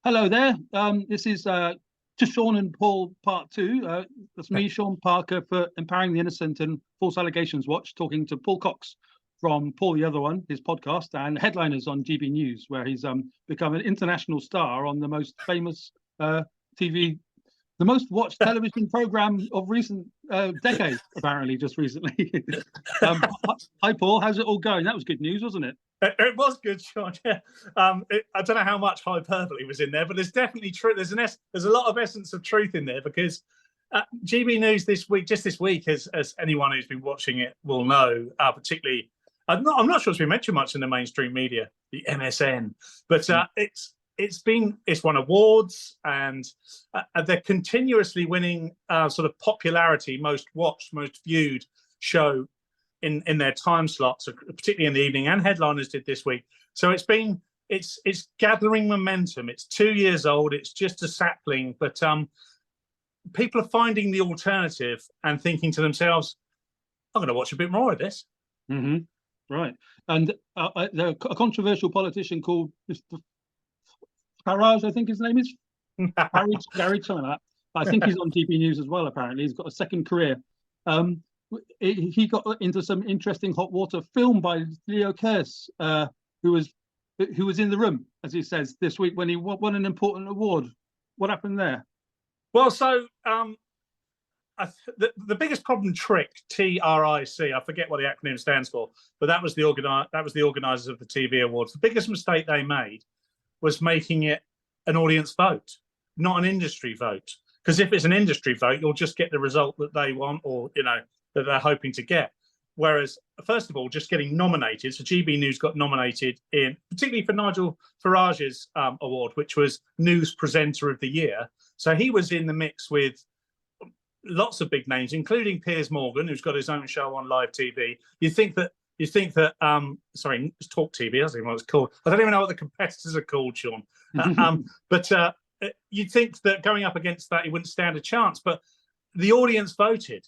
Hello there. This is to Sean and Paul Part 2. That's me, Sean Parker, for Empowering the Innocent and False Allegations Watch, talking to Paul Cox from Paul the Other One, his podcast, and Headliners on GB News, where he's become an international star on the most famous TV, the most watched television program of recent decades, apparently, just recently. Hi, Paul. How's it all going? That was good news, wasn't it? It was good, Sean. Yeah. I don't know how much hyperbole was in there, but there's definitely truth. There's a lot of essence of truth in there, because GB News this week, as anyone who's been watching it will know, particularly, I'm not sure it's been mentioned much in the mainstream media, the MSN, but it's won awards, and they're continuously winning sort of popularity, most watched, most viewed show in their time slots, particularly in the evening, and Headliners did this week. So it's gathering momentum. It's 2 years old. It's just a sapling, but people are finding the alternative and thinking to themselves, I'm going to watch a bit more of this. Mm-hmm. Right. And a controversial politician called Mr. Farage, I think his name is. Farage, something like that. I think he's on GB News as well, apparently. He's got a second career. He got into some interesting hot water filmed by Leo Kers, who was in the room, as he says, this week when he won an important award. What happened there? Well, so the biggest problem, TRIC, TRIC, I forget what the acronym stands for, but that was the organisers of the TV awards. The biggest mistake they made was making it an audience vote, not an industry vote. Because if it's an industry vote, you'll just get the result that they want, or that they're hoping to get. Whereas, first of all, just getting nominated. So GB News got nominated particularly for Nigel Farage's award, which was News Presenter of the Year. So he was in the mix with lots of big names, including Piers Morgan, who's got his own show on live TV. You think that sorry, it's Talk TV, I don't even know what it's called. I don't even know what the competitors are called, Sean. But you'd think that going up against that, he wouldn't stand a chance. But the audience voted.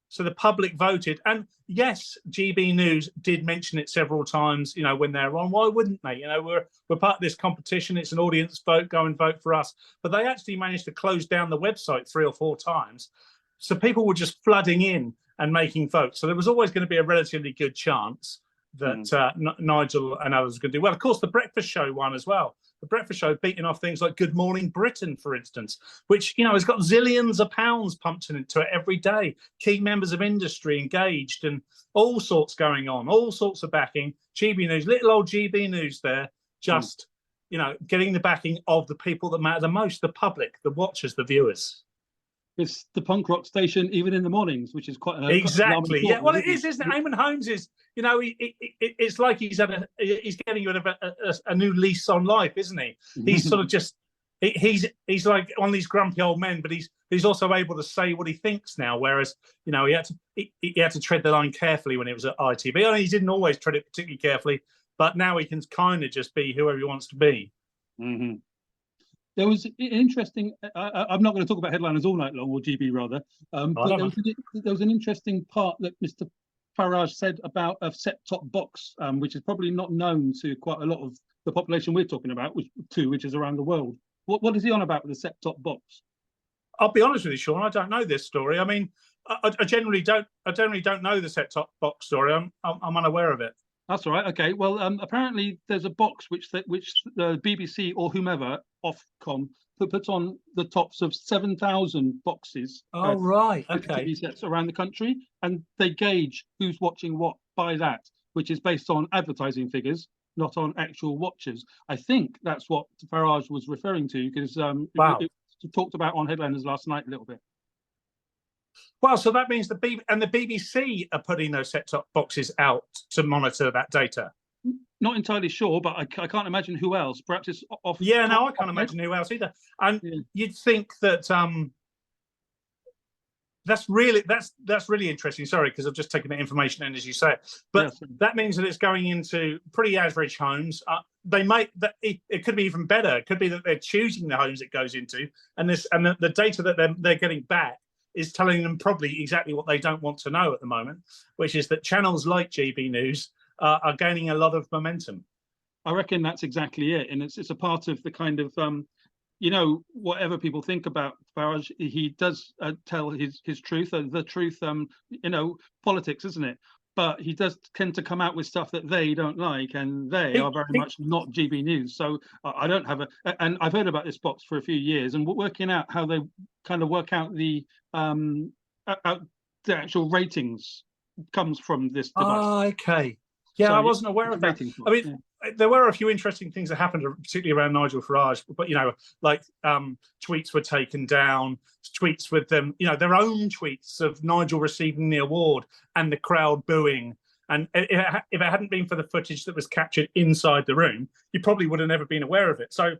So the public voted. And yes, GB News did mention it several times, when they're on. Why wouldn't they? We're part of this competition. It's an audience vote. Go and vote for us. But they actually managed to close down the website 3 or 4 times. So people were just flooding in and making votes. So there was always going to be a relatively good chance that Nigel and others were going to do well. Of course, the breakfast show won as well. The breakfast show beating off things like Good Morning Britain, for instance, which, has got zillions of pounds pumped into it every day. Key members of industry engaged and all sorts going on, all sorts of backing. GB News, little old GB News there, just, getting the backing of the people that matter the most, the public, the watchers, the viewers. It's the punk rock station, even in the mornings, which is quite exactly. Yeah, well, it is, isn't it? Eamon Holmes is, it's like he's getting rid of a new lease on life, isn't he? He's sort of just he's like one of these grumpy old men, but he's also able to say what he thinks now. Whereas he had to tread the line carefully when it was at ITV. I mean, he didn't always tread it particularly carefully, but now he can kind of just be whoever he wants to be. Mm-hmm. There was an interesting. I'm not going to talk about Headliners all night long, or GB rather. But there was an interesting part that Mr. Farage said about a set-top box, which is probably not known to quite a lot of the population we're talking about, which is around the world. What is he on about with the set-top box? I'll be honest with you, Sean. I don't know this story. I mean, I generally don't know the set-top box story. I'm unaware of it. That's all right. Okay. Well, apparently there's a box which the BBC or whomever Ofcom puts on the tops of 7,000 boxes. Oh, right. Okay. TV sets around the country, and they gauge who's watching what by that, which is based on advertising figures, not on actual watchers. I think that's what Farage was referring to, because it talked about on Headliners last night a little bit. Well, so that means the BBC are putting those set-top boxes out to monitor that data. Not entirely sure, but I can't imagine who else. Perhaps it's off. Yeah, no, I can't imagine who else either. And you'd think that that's really interesting. Sorry, because I've just taken that information in as you say it. But that means that it's going into pretty average homes. It could be even better. It could be that they're choosing the homes it goes into, and the data that they're getting back is telling them probably exactly what they don't want to know at the moment, which is that channels like GB News are gaining a lot of momentum. I reckon that's exactly it, and it's a part of the kind of you know, whatever people think about Farage, he does tell his truth, the truth. You know, politics, isn't it? But he does tend to come out with stuff that they don't like, and they are very much not GB News. So I don't have and I've heard about this box for a few years, and working out how they kind of work out the actual ratings comes from this device. Ah, okay. Yeah, So, I wasn't aware of that. I mean, there were a few interesting things that happened, particularly around Nigel Farage. But, you know, like tweets were taken down, tweets with them, you know, their own tweets of Nigel receiving the award and the crowd booing. And if it hadn't been for the footage that was captured inside the room, you probably would have never been aware of it. So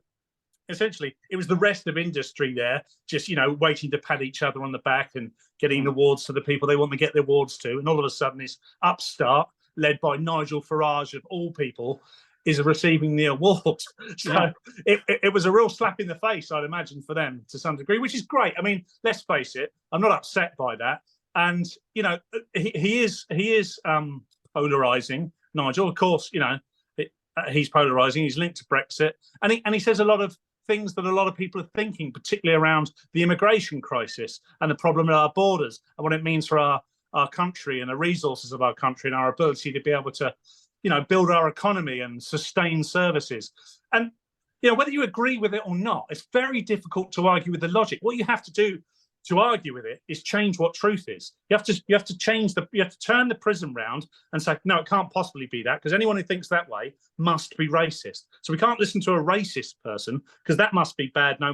essentially, it was the rest of industry there, just, you know, waiting to pat each other on the back and getting awards to the people they want to get the awards to. And all of a sudden, it's Upstart, led by Nigel Farage of all people, is receiving the award. So it was a real slap in the face, I'd imagine, for them to some degree, which is great. I mean, let's face it, I'm not upset by that. And, you know, he is polarizing, Nigel. Of course, you know, he's polarizing. He's linked to Brexit. And he says a lot of things that a lot of people are thinking, particularly around the immigration crisis and the problem at our borders and what it means for our country and the resources of our country and our ability to be able to, you know, build our economy and sustain services. And, you know, whether you agree with it or not, it's very difficult to argue with the logic. What you have to do to argue with it is change what truth is. You have to turn the prism round and say, no, it can't possibly be that, because anyone who thinks that way must be racist. So we can't listen to a racist person because that must be bad no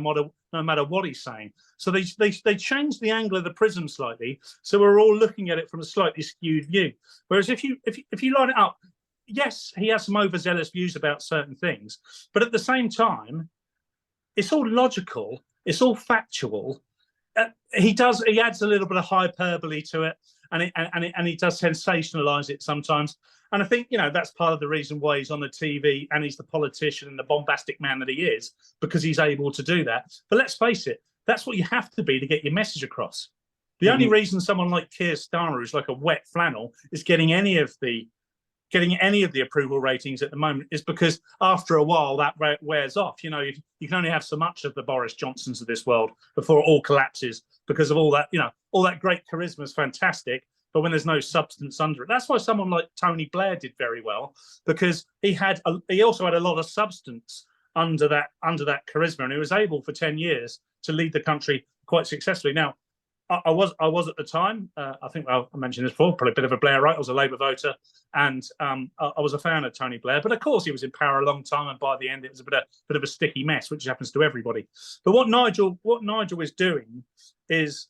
matter what he's saying. So they changed the angle of the prism slightly, so we're all looking at it from a slightly skewed view. Whereas if you line it up, yes, he has some overzealous views about certain things, but at the same time, it's all logical, it's all factual. He adds a little bit of hyperbole to it, and he does sensationalize it sometimes. And I think, you know, that's part of the reason why he's on the TV and he's the politician and the bombastic man that he is, because he's able to do that. But let's face it, that's what you have to be to get your message across. The only reason someone like Keir Starmer, who's like a wet flannel, is getting any of the approval ratings at the moment is because after a while that wears off. You know, you can only have so much of the Boris Johnsons of this world before it all collapses, because of all that, you know, all that great charisma is fantastic, but when there's no substance under it. That's why someone like Tony Blair did very well, because he also had a lot of substance under that charisma, and he was able for 10 years to lead the country quite successfully. Now, I was at the time. I think I mentioned this before. Probably a bit of a Blairite. I was a Labour voter, and I was a fan of Tony Blair. But of course, he was in power a long time, and by the end, it was a bit of a sticky mess, which happens to everybody. But what Nigel is doing is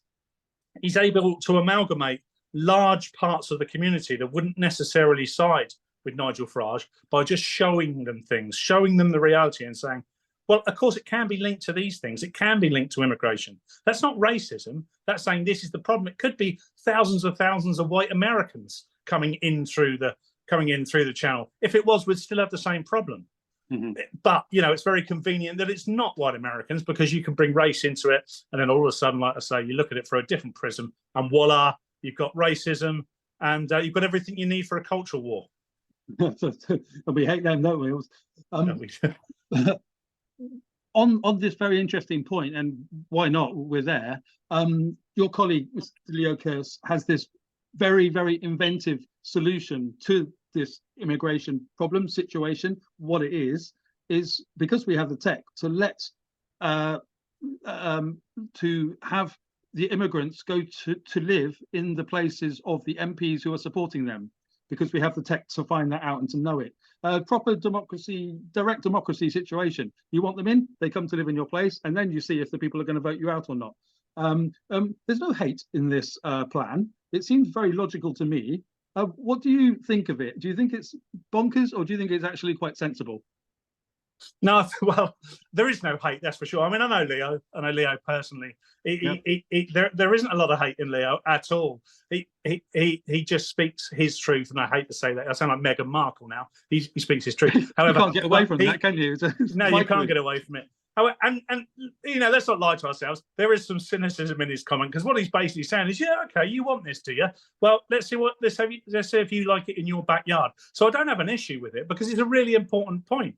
he's able to amalgamate large parts of the community that wouldn't necessarily side with Nigel Farage by just showing them things, showing them the reality, and saying, well, of course, it can be linked to these things. It can be linked to immigration. That's not racism. That's saying this is the problem. It could be thousands of white Americans coming in through the channel. If it was, we'd still have the same problem. But, you know, it's very convenient that it's not white Americans, because you can bring race into it. And then all of a sudden, like I say, you look at it through a different prism, and voila, you've got racism, and you've got everything you need for a cultural war. We hate them, don't we? On this very interesting point, and why not, we're there, your colleague, Mr. Leo Kearse, has this very, very inventive solution to this immigration problem situation. What it is because we have the tech to to have the immigrants go to live in the places of the MPs who are supporting them, because we have the tech to find that out and to know it. Proper democracy, direct democracy situation. You want them in, they come to live in your place, and then you see if the people are going to vote you out or not. There's no hate in this plan. It seems very logical to me. What do you think of it? Do you think it's bonkers, or do you think it's actually quite sensible? No, well, there is no hate, that's for sure. I mean, I know Leo personally. There isn't a lot of hate in Leo at all. He just speaks his truth, and I hate to say that. I sound like Meghan Markle now. He speaks his truth. However, you can't get away from that, can you? No, you can't get away from it. And you know, let's not lie to ourselves. There is some cynicism in his comment, because what he's basically saying is, yeah, okay, you want this, do you? Well, let's see if you like it in your backyard. So I don't have an issue with it, because it's a really important point.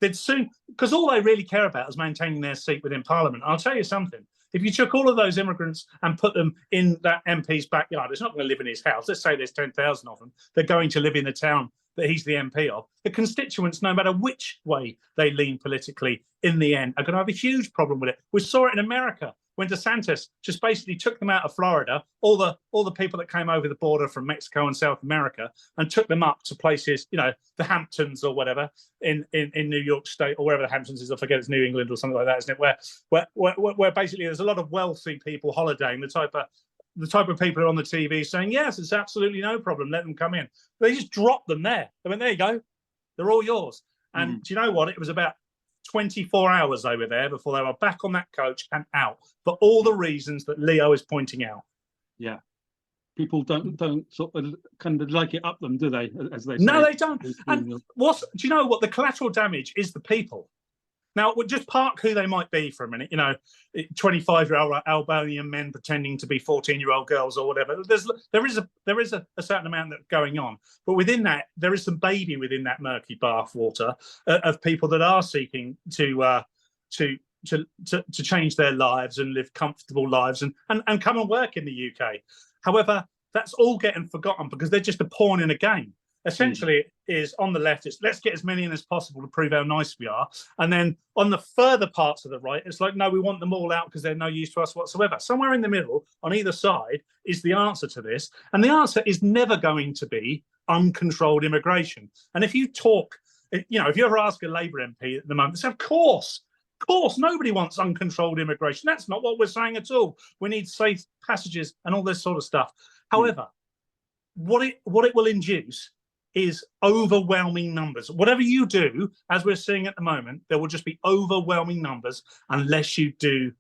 they'd soon, because all they really care about is maintaining their seat within Parliament. I'll tell you something. If you took all of those immigrants and put them in that MP's backyard, it's not going to live in his house. Let's say there's 10,000 of them. They're going to live in the town that he's the MP of. The constituents, no matter which way they lean politically, in the end, are going to have a huge problem with it. We saw it in America when DeSantis just basically took them out of Florida, all the people that came over the border from Mexico and South America, and took them up to places, you know, the Hamptons or whatever in New York State, or wherever the Hamptons is. I forget, it's New England or something like that, isn't it? Where basically there's a lot of wealthy people holidaying, the type of people who are on the TV saying, yes, it's absolutely no problem, let them come in. They just dropped them there. They went, there you go, they're all yours. And do you know what? It was about 24 hours they were there before they were back on that coach and out, for all the reasons that Leo is pointing out. Yeah. People don't sort of kind of like it up them, do they? As they say. No, they don't. And do you know what? The collateral damage is the people. Now, we'll just park who they might be for a minute. You know, 25-year-old Albanian men pretending to be 14-year-old girls or whatever. There is a certain amount that's going on, but within that, there is some baby within that murky bathwater of people that are seeking to change their lives and live comfortable lives and come and work in the UK. However, that's all getting forgotten because they're just a pawn in a game. Essentially, it is on the left, it's let's get as many in as possible to prove how nice we are. And then on the further parts of the right, it's like, no, we want them all out because they're no use to us whatsoever. Somewhere in the middle, on either side, is the answer to this. And the answer is never going to be uncontrolled immigration. And if you talk, you know, if you ever ask a Labour MP at the moment, they say, of course, nobody wants uncontrolled immigration. That's not what we're saying at all. We need safe passages and all this sort of stuff. However, what it will induce is overwhelming numbers. Whatever you do, as we're seeing at the moment, there will just be overwhelming numbers unless you do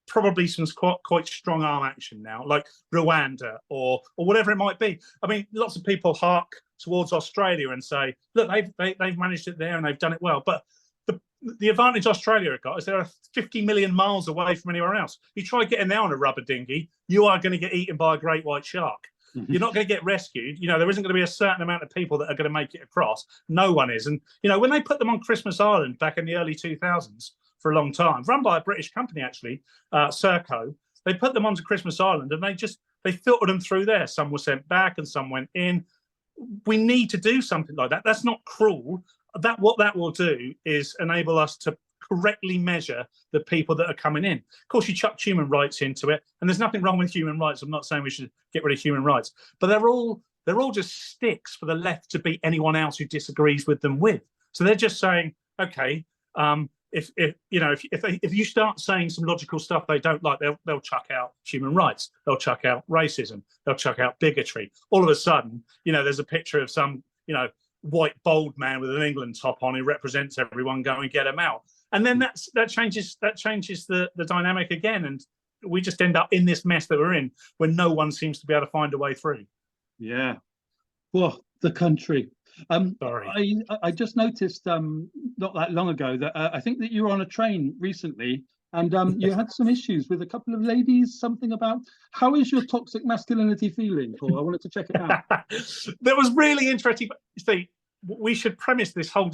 probably some quite strong arm action now, like Rwanda or whatever it might be. I mean, lots of people hark towards Australia and say, look, they've managed it there and they've done it well. But the advantage Australia have got is they're 50 million miles away from anywhere else. You try getting there on a rubber dinghy, you are going to get eaten by a great white shark. You're not going to get rescued. You know, there isn't going to be a certain amount of people that are going to make it across. No one is. And, you know, when they put them on Christmas Island back in the early 2000s for a long time, run by a British company, actually, Serco, they put them onto Christmas Island and they filtered them through there. Some were sent back and some went in. We need to do something like that. That's not cruel. What that will do is enable us to correctly measure the people that are coming in. Of course, you chuck human rights into it, and there's nothing wrong with human rights. I'm not saying we should get rid of human rights, but they're all just sticks for the left to beat anyone else who disagrees with them with. So they're just saying, okay, if you start saying some logical stuff they don't like, they'll chuck out human rights, they'll chuck out racism, they'll chuck out bigotry. All of a sudden, you know, there's a picture of some, you know, white bald man with an England top on who represents everyone. Go and get him out. And then that changes the dynamic again, and we just end up in this mess that we're in when no one seems to be able to find a way through. Yeah, well, the country. Sorry, I just noticed not that long ago that I think that you were on a train recently, and you had some issues with a couple of ladies. Something about how is your toxic masculinity feeling, Paul? I wanted to check it out. That was really interesting. See, we should premise this whole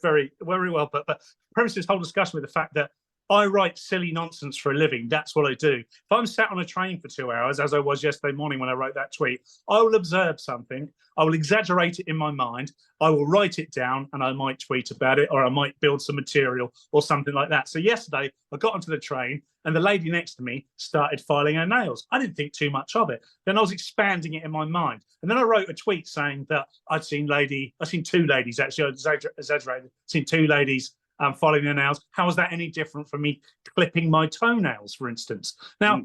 very well, but premise this whole discussion with the fact that I write silly nonsense for a living. That's what I do. If I'm sat on a train for 2 hours, as I was yesterday morning when I wrote that tweet, I will observe something, I will exaggerate it in my mind, I will write it down, and I might tweet about it, or I might build some material or something like that. So yesterday, I got onto the train, and the lady next to me started filing her nails. I didn't think too much of it. Then I was expanding it in my mind. And then I wrote a tweet saying that I'd seen two ladies, actually, I exaggerated, seen two ladies filing their nails. How is that any different from me clipping my toenails, for instance? Now,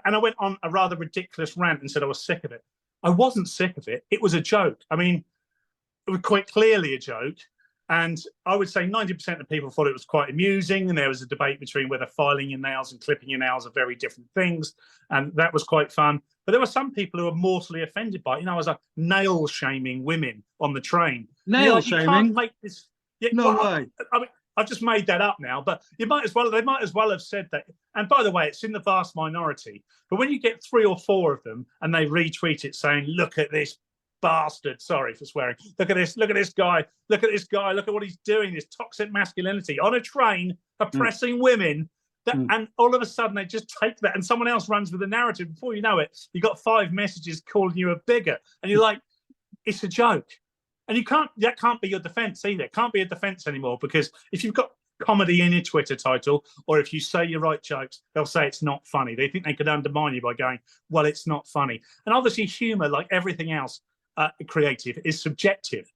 and I went on a rather ridiculous rant and said I was sick of it. I wasn't sick of it. It was a joke. I mean, it was quite clearly a joke. And I would say 90% of people thought it was quite amusing. And there was a debate between whether filing your nails and clipping your nails are very different things. And that was quite fun. But there were some people who were mortally offended by it. You know, I was like nail shaming women on the train. Nail shaming? You can't make this. Yeah, no way. I mean, I've just made that up now, but they might as well have said that. And by the way, it's in the vast minority. But when you get 3 or 4 of them and they retweet it saying, look at this bastard. Sorry for swearing. Look at this guy. Look at this guy. Look at what he's doing. This toxic masculinity on a train, oppressing women. And all of a sudden they just take that and someone else runs with the narrative. Before you know it, you got 5 messages calling you a bigot. And you're like, it's a joke. And that can't be your defense either. It can't be a defense anymore, because if you've got comedy in your Twitter title, or if you say you write jokes, they'll say it's not funny. They think they could undermine you by going, well, it's not funny. And obviously humor, like everything else creative, is subjective.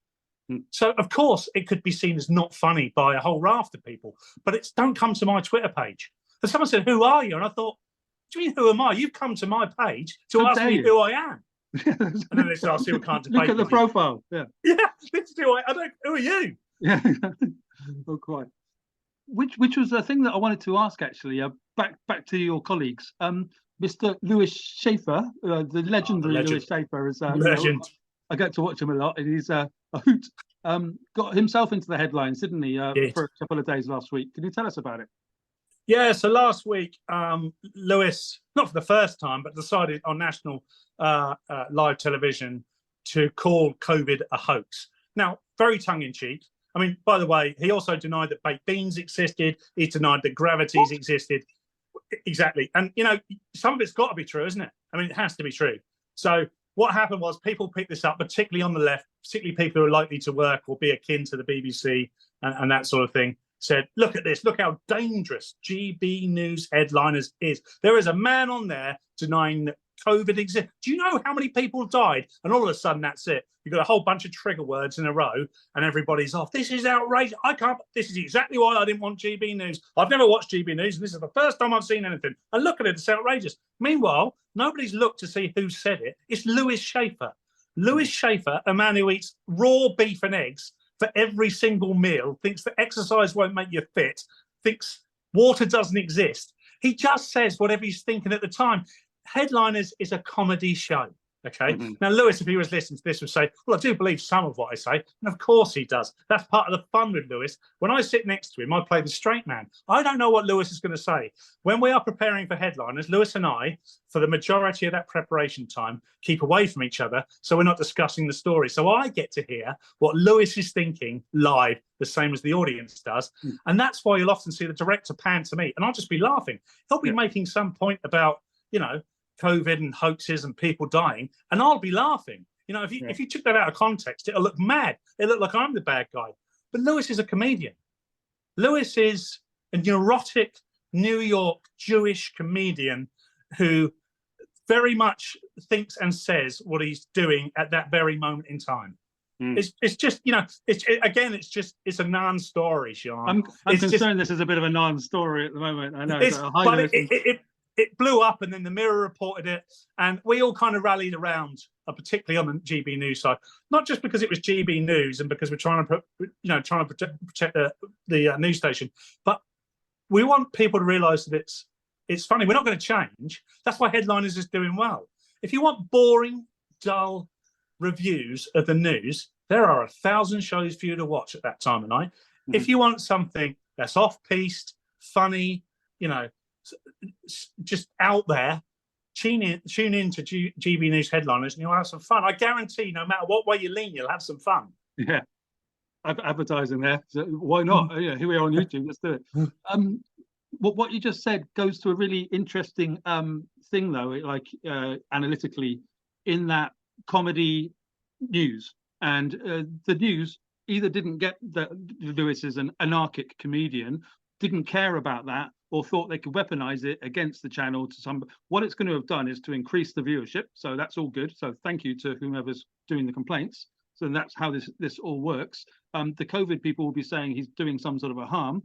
So of course it could be seen as not funny by a whole raft of people, but it's don't come to my Twitter page. And someone said, who are you? And I thought, what do you mean, who am I? You've come to my page to ask me who I am. And then they said, I see we can't debate. Look at the profile. Yeah. Yeah. Who are you? Yeah. Oh, quite. Which was the thing that I wanted to ask, actually. Back to your colleagues. Mr. Louis Schaefer, the legendary Louis Schaefer, is legend. I get to watch him a lot, and he's a hoot. Got himself into the headlines, didn't he? For a couple of days last week. Can you tell us about it? Yeah, so last week, Lewis, not for the first time, but decided on national live television to call COVID a hoax. Now, very tongue-in-cheek. I mean, by the way, he also denied that baked beans existed. He denied that gravities existed. Exactly. And, you know, some of it's got to be true, isn't it? I mean, it has to be true. So what happened was people picked this up, particularly on the left, particularly people who are likely to work or be akin to the BBC and that sort of thing, said, look at this, look how dangerous GBNews Headliners is. There is a man on there denying that COVID exists. Do you know how many people died? And all of a sudden, that's it. You've got a whole bunch of trigger words in a row and everybody's off. This is outrageous. This is exactly why I didn't want GB News. I've never watched GB News, and this is the first time I've seen anything. And look at it, it's outrageous. Meanwhile, nobody's looked to see who said it. It's Louis Schaefer. Louis Schaefer, a man who eats raw beef and eggs for every single meal, thinks that exercise won't make you fit, thinks water doesn't exist. He just says whatever he's thinking at the time. Headliners is a comedy show. Okay. Now, Lewis, if he was listening to this, would say, well, I do believe some of what I say. And of course he does. That's part of the fun with Lewis. When I sit next to him, I play the straight man. I don't know what Lewis is going to say. When we are preparing for Headliners, Lewis and I, for the majority of that preparation time, keep away from each other. So we're not discussing the story. So I get to hear what Lewis is thinking live, the same as the audience does. And that's why you'll often see the director pan to me and I'll just be laughing. He'll be making some point about, you know, COVID and hoaxes and people dying, and I'll be laughing. You know, if you took that out of context, it'll look mad. It'll look like I'm the bad guy. But Lewis is a comedian. Lewis is a neurotic New York Jewish comedian who very much thinks and says what he's doing at that very moment in time. It's just, you know, it's a non-story, Sean. I'm concerned this is a bit of a non-story at the moment. I know, it blew up, and then the Mirror reported it, and we all kind of rallied around, particularly on the GB News side. Not just because it was GB News and because we're trying to protect the news station, but we want people to realise that it's funny. We're not going to change. That's why Headliners is doing well. If you want boring, dull reviews of the news, there are 1,000 shows for you to watch at that time of night. If you want something that's off-piste, funny, you know, just out there, tune in to GB News Headliners and you'll have some fun. I guarantee no matter what way you lean, you'll have some fun. Yeah, advertising there, so why not? Yeah, here we are on YouTube, let's do it. What you just said goes to a really interesting thing though, like analytically, in that comedy news, and the news either didn't get that Lewis is an anarchic comedian, didn't care about that, or thought they could weaponize it against the channel to some. What it's going to have done is to increase the viewership. So that's all good. So thank you to whomever's doing the complaints. So that's how this all works. The COVID people will be saying he's doing some sort of a harm.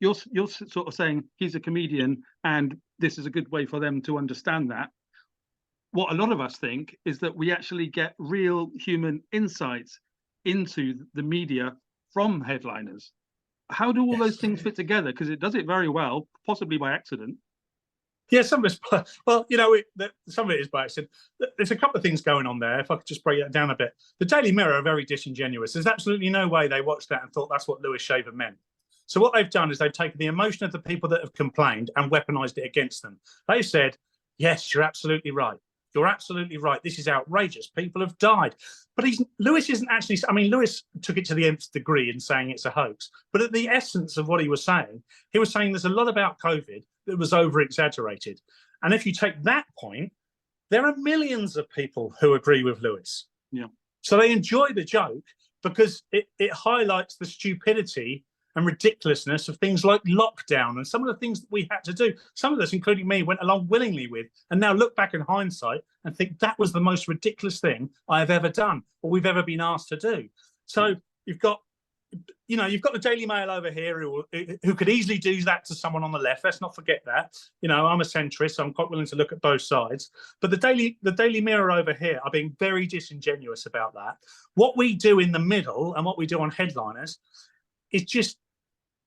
You're sort of saying he's a comedian and this is a good way for them to understand that. What a lot of us think is that we actually get real human insights into the media from Headliners. How do all those things fit together? Because it does it very well, possibly by accident. Yeah, some of it's, well, you know, some of it is by accident. There's a couple of things going on there. If I could just break that down a bit. The Daily Mirror are very disingenuous. There's absolutely no way they watched that and thought that's what Louis Schaefer meant. So what they've done is they've taken the emotion of the people that have complained and weaponized it against them. They've said, yes, you're absolutely right. You're absolutely right. This is outrageous. People have died. But Lewis isn't actually, I mean, Lewis took it to the nth degree in saying it's a hoax. But at the essence of what he was saying there's a lot about COVID that was over-exaggerated. And if you take that point, there are millions of people who agree with Lewis. Yeah. So they enjoy the joke because it highlights the stupidity and ridiculousness of things like lockdown and some of the things that we had to do. Some of us, including me, went along willingly with, and now look back in hindsight and think that was the most ridiculous thing I have ever done or we've ever been asked to do. So you've got the Daily Mail over here who could easily do that to someone on the left. Let's not forget that. I'm a centrist, so I'm quite willing to look at both sides. But the Daily Mirror over here are being very disingenuous about that. What we do in the middle and what we do on Headliners is just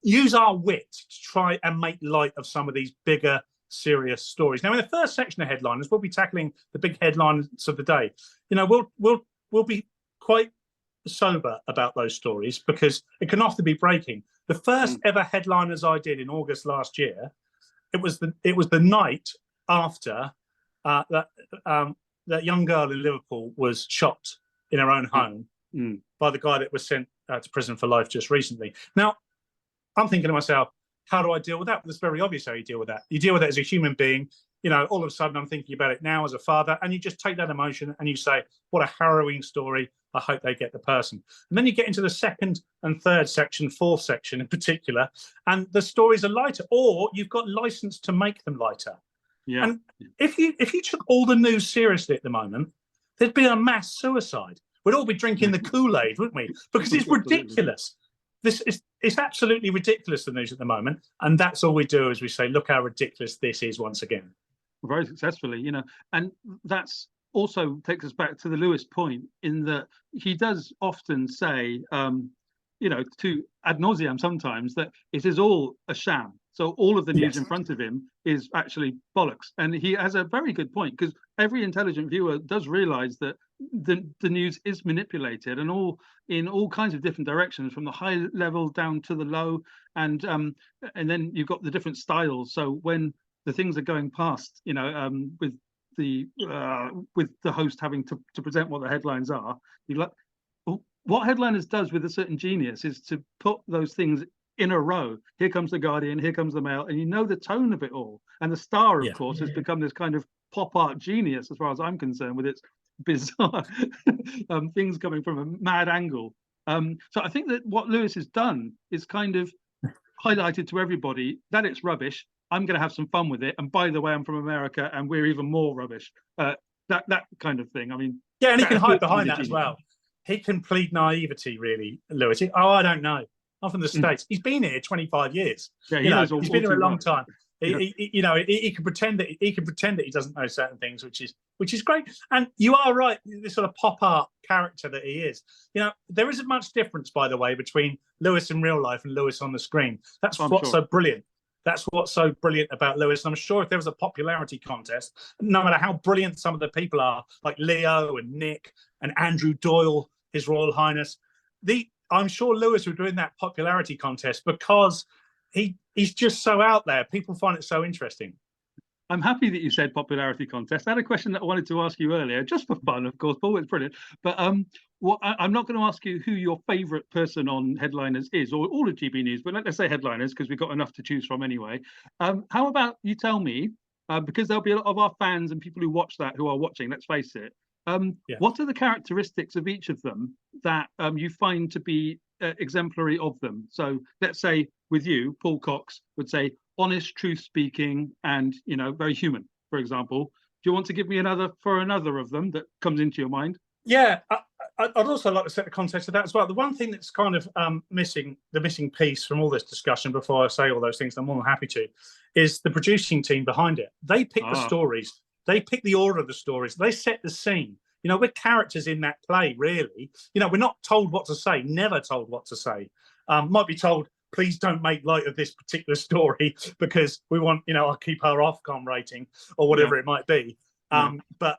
use our wit to try and make light of some of these bigger, serious stories. Now, in the first section of Headliners, we'll be tackling the big headlines of the day. We'll be quite sober about those stories because it can often be breaking. The first ever Headliners I did in August last year, it was the night after that young girl in Liverpool was shot in her own home by the guy that was sent to prison for life just recently. Now, I'm thinking to myself, how do I deal with that? Well, it's very obvious how you deal with that. You deal with it as a human being. All of a sudden I'm thinking about it now as a father, and you just take that emotion and you say, what a harrowing story. I hope they get the person. And then you get into the second and third section, fourth section in particular, and the stories are lighter, or you've got license to make them lighter. Yeah. And if you took all the news seriously at the moment, there'd be a mass suicide. We'd all be drinking the Kool-Aid, wouldn't we? Because it's ridiculous. It's absolutely ridiculous, the news at the moment. And that's all we do is we say, look how ridiculous this is once again. Very successfully, and that's also takes us back to the Lewis point in that he does often say, to ad nauseam sometimes, that it is all a sham. So all of the news in front of him is actually bollocks. And he has a very good point, because every intelligent viewer does realize that the news is manipulated and in all kinds of different directions, from the high level down to the low. And then you've got the different styles. So when the things are going past, with the host having to present what the headlines are, what Headliners does with a certain genius is to put those things in a row. Here comes the Guardian, here comes the Mail, and the tone of it all. And the Star, of course, has become this kind of pop art genius, as far as I'm concerned, with its bizarre things coming from a mad angle. So I think that what Lewis has done is kind of highlighted to everybody that it's rubbish. I'm going to have some fun with it. And by the way, I'm from America, and we're even more rubbish. That kind of thing. I mean, yeah, and he can hide behind that as well. He can plead naivety, really, Lewis. I don't know. I'm from the States. He's been here 25 years. Yeah, he's been here a long time. He can pretend that he doesn't know certain things, which is great. And you are right, this sort of pop art character that he is. There isn't much difference, by the way, between Lewis in real life and Lewis on the screen. That's what's so brilliant. That's what's so brilliant about Lewis. And I'm sure if there was a popularity contest, no matter how brilliant some of the people are, like Leo and Nick and Andrew Doyle, His Royal Highness, I'm sure Lewis would win that popularity contest because he's just so out there. People find it so interesting. I'm happy that you said popularity contest. I had a question that I wanted to ask you earlier, just for fun, of course, Paul. It's brilliant. But I'm not going to ask you who your favourite person on Headliners is, or all of GB News, but let's say Headliners, because we've got enough to choose from anyway. How about you tell me, because there'll be a lot of our fans and people who watch that who are watching, let's face it, what are the characteristics of each of them that you find to be exemplary of them? So let's say with you, Paul Cox would say honest, truth speaking, and very human, for example. Do you want to give me another of them that comes into your mind? Yeah, I'd also like to set the context of that as well. The one thing that's kind of missing piece from all this discussion, before I say all those things, I'm more than happy to, is the producing team behind it. They pick the stories. They pick the order of the stories. They set the scene. We're characters in that play, really. We're not told what to say, never told what to say. Might be told, please don't make light of this particular story because we want, I'll keep our Ofcom rating or whatever it might be. But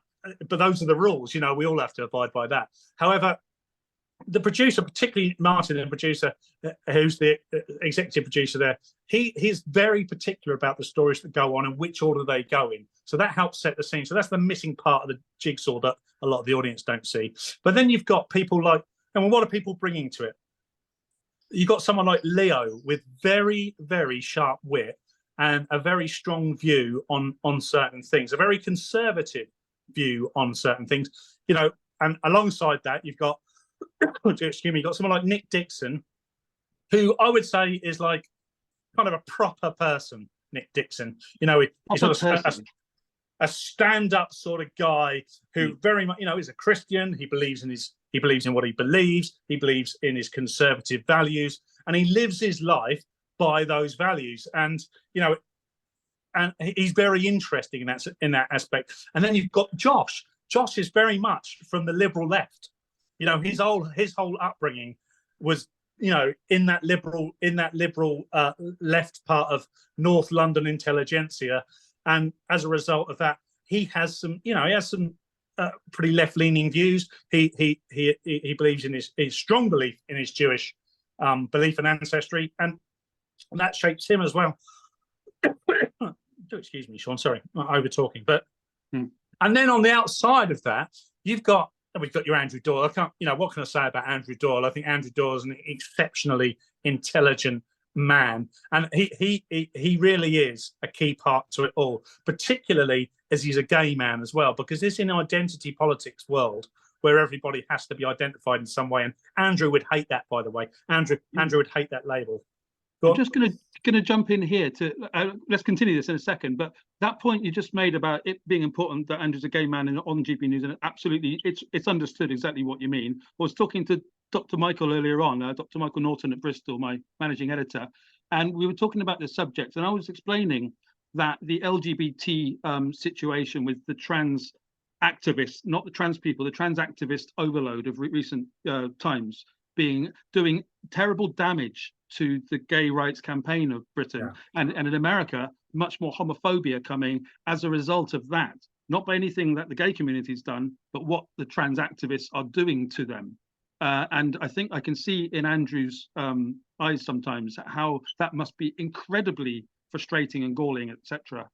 those are the rules. We all have to abide by that. However, the producer, particularly Martin, the producer, who's the executive producer there, he's very particular about the stories that go on and which order they go in. So that helps set the scene. So that's the missing part of the jigsaw that a lot of the audience don't see. But then you've got people like, and what are people bringing to it? You've got someone like Leo with very, very sharp wit and a very strong view on certain things, a very conservative view on certain things, you know. And alongside that, you've got, excuse me, you've got someone like Nick Dixon, who I would say is like kind of a proper person. Nick Dixon, you know, he's sort of a stand-up sort of guy who very much, you know, is a Christian. He believes in what he believes. He believes in his conservative values, and he lives his life by those values. And you know, and he's very interesting in that aspect. And then you've got Josh. Josh is very much from the liberal left. You know, his whole upbringing was, you know, in that liberal left part of North London intelligentsia, and as a result of that, he has some pretty left-leaning views. He believes in his strong belief in his Jewish belief and ancestry, and that shapes him as well. Excuse me, Sean. Sorry, I'm over talking. But and then on the outside of that, we've got your Andrew Doyle. I can't, you know, what can I say about Andrew Doyle? I think Andrew Doyle is an exceptionally intelligent man, and he really is a key part to it all, particularly as he's a gay man as well, because it's an identity politics world where everybody has to be identified in some way. And Andrew would hate that, by the way. Andrew would hate that label. I'm just going to jump in here to let's continue this in a second. But that point you just made about it being important that Andrew's a gay man on GB News, and absolutely, it's understood exactly what you mean. I was talking to Dr. Michael earlier on, Dr. Michael Norton at Bristol, my managing editor, and we were talking about this subject, and I was explaining that the LGBT situation with the trans activists, not the trans people, the trans activist overload of recent times, doing terrible damage to the gay rights campaign of Britain, and in America, much more homophobia coming as a result of that, not by anything that the gay community's done, but what the trans activists are doing to them. And I think I can see in Andrew's eyes sometimes how that must be incredibly frustrating and galling, etc.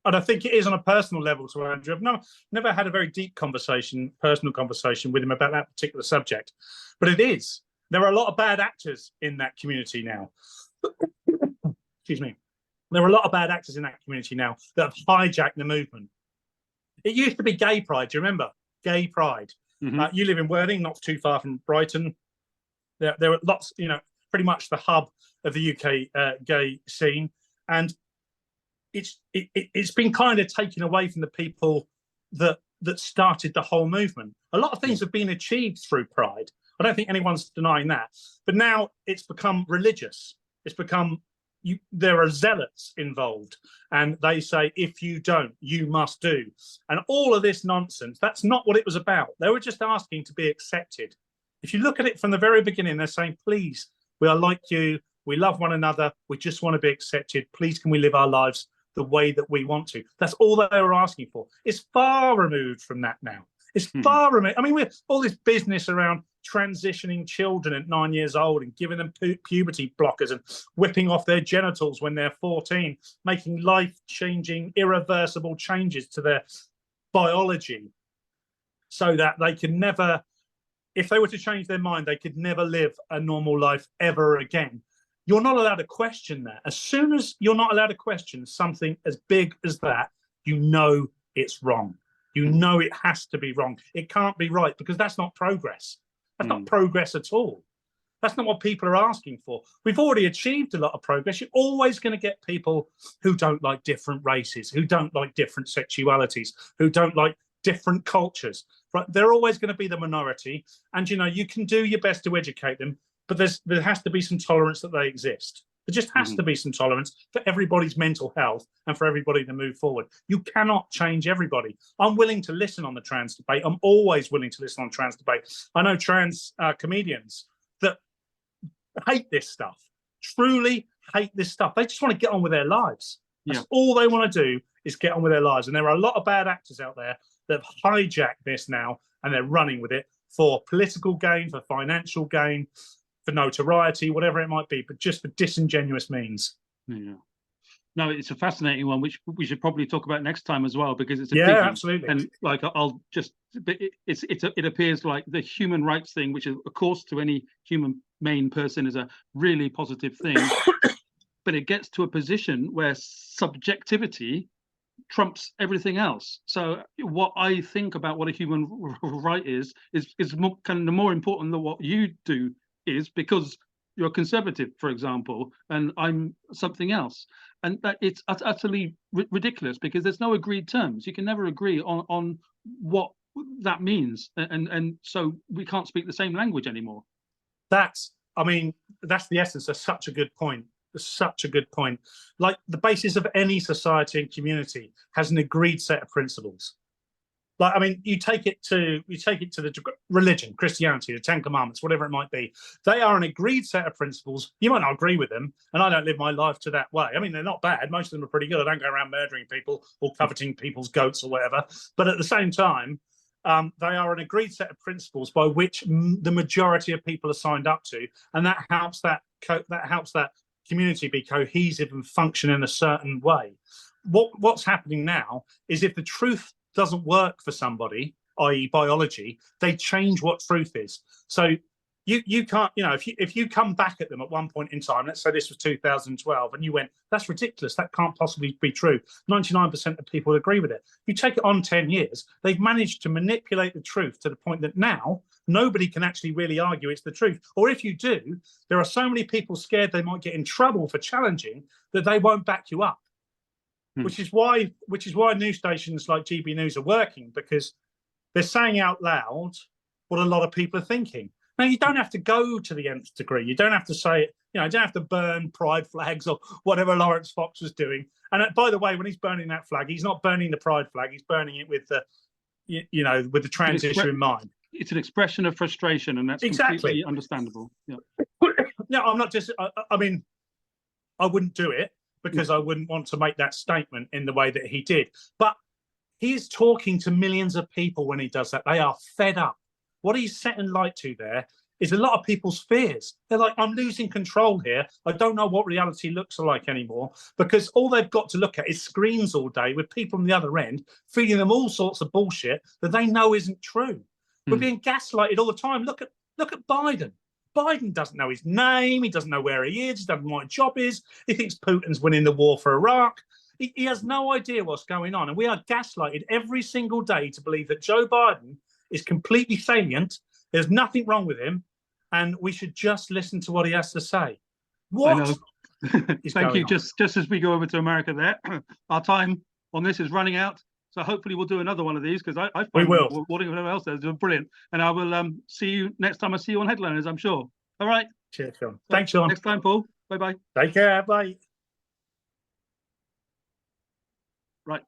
And I think it is on a personal level to Andrew. I've never had a very deep personal conversation with him about that particular subject, but it is. There are a lot of bad actors in that community now. Excuse me. There are a lot of bad actors in that community now that have hijacked the movement. It used to be gay pride. Do you remember? Gay pride. Mm-hmm. You live in Worthing, not too far from Brighton. There are lots, you know, pretty much the hub of the UK gay scene. And it's been kind of taken away from the people that started the whole movement. A lot of things have been achieved through pride. I don't think anyone's denying that. But now it's become religious. It's become, there are zealots involved. And they say, if you don't, you must do. And all of this nonsense, that's not what it was about. They were just asking to be accepted. If you look at it from the very beginning, they're saying, please, we are like you. We love one another. We just want to be accepted. Please, can we live our lives the way that we want to? That's all they were asking for. It's far removed from that now. It's far removed. I mean, we're all this business around transitioning children at 9 years old and giving them puberty blockers and whipping off their genitals when they're 14, making life-changing, irreversible changes to their biology so that they can never, if they were to change their mind, they could never live a normal life ever again. You're not allowed to question that. As soon as you're not allowed to question something as big as that, you know it's wrong. You know it has to be wrong. It can't be right, because that's not progress. That's not progress at all. That's not what people are asking for. We've already achieved a lot of progress. You're always going to get people who don't like different races, who don't like different sexualities, who don't like different cultures. Right? They're always going to be the minority. And, you know, you can do your best to educate them, but there has to be some tolerance that they exist. There just has to be some tolerance for everybody's mental health and for everybody to move forward. You cannot change everybody. I'm willing to listen on the trans debate. I'm always willing to listen on trans debate. I know trans comedians that hate this stuff, truly hate this stuff. They just want to get on with their lives. That's all they want to do, is get on with their lives. And there are a lot of bad actors out there that have hijacked this now, and they're running with it. for political gain, for financial gain, for notoriety, whatever it might be, but just for disingenuous means. Yeah. No, it's a fascinating one, which we should probably talk about next time as well, because it's a Yeah, biggie. absolutely. And like, I'll just, it appears like the human rights thing, which is, of course, to any humane person is a really positive thing, but it gets to a position where subjectivity trumps everything else. So what I think about what a human right is more, kind of more important than what you do is, because you're conservative, for example, and I'm something else. And that it's utterly ridiculous, because there's no agreed terms. You can never agree on what that means. And so we can't speak the same language anymore. That's the essence. That's such a good point. Such a good point. Like, the basis of any society and community has an agreed set of principles. Like, I mean, you take it to the religion, Christianity, the Ten Commandments, whatever it might be. They are an agreed set of principles. You might not agree with them, and I don't live my life to that way. I mean, they're not bad. Most of them are pretty good. I don't go around murdering people or coveting people's goats or whatever. But at the same time, they are an agreed set of principles by which the majority of people are signed up to, and that helps that community be cohesive and function in a certain way. What's happening now is, if the truth doesn't work for somebody, i.e. biology, they change what truth is. So you can't, if you come back at them at one point in time, let's say this was 2012, and you went, that's ridiculous, that can't possibly be true, 99% of people agree with it. You take it on 10 years, they've managed to manipulate the truth to the point that now nobody can actually really argue it's the truth. Or if you do, there are so many people scared they might get in trouble for challenging that they won't back you up. Which is why news stations like GB News are working, because they're saying out loud what a lot of people are thinking. Now, you don't have to go to the nth degree. You don't have to say it. You don't have to burn pride flags or whatever Lawrence Fox was doing. And by the way, when he's burning that flag, he's not burning the pride flag. He's burning it with the, with the trans issue in mind. It's an expression of frustration, and that's completely understandable. Yeah. No, I'm not just. I mean, I wouldn't do it, because I wouldn't want to make that statement in the way that he did. But he's talking to millions of people when he does that. They are fed up. What he's setting light to there is a lot of people's fears. They're like, I'm losing control here. I don't know what reality looks like anymore, because all they've got to look at is screens all day with people on the other end feeding them all sorts of bullshit that they know isn't true. We're being gaslighted all the time. Look at Biden. Biden doesn't know his name. He doesn't know where he is. He doesn't know what his job is. He thinks Putin's winning the war for Iraq. He has no idea what's going on. And we are gaslighted every single day to believe that Joe Biden is completely salient. There's nothing wrong with him. And we should just listen to what he has to say. What? Thank you. Just as we go over to America there, our time on this is running out. So hopefully we'll do another one of these, because I find whatever else there's brilliant. And I will see you next time I see you on Headliners, I'm sure. All right. Cheers, Sean. Thanks, Sean. Next time, Paul. Bye-bye. Take care. Bye. Right.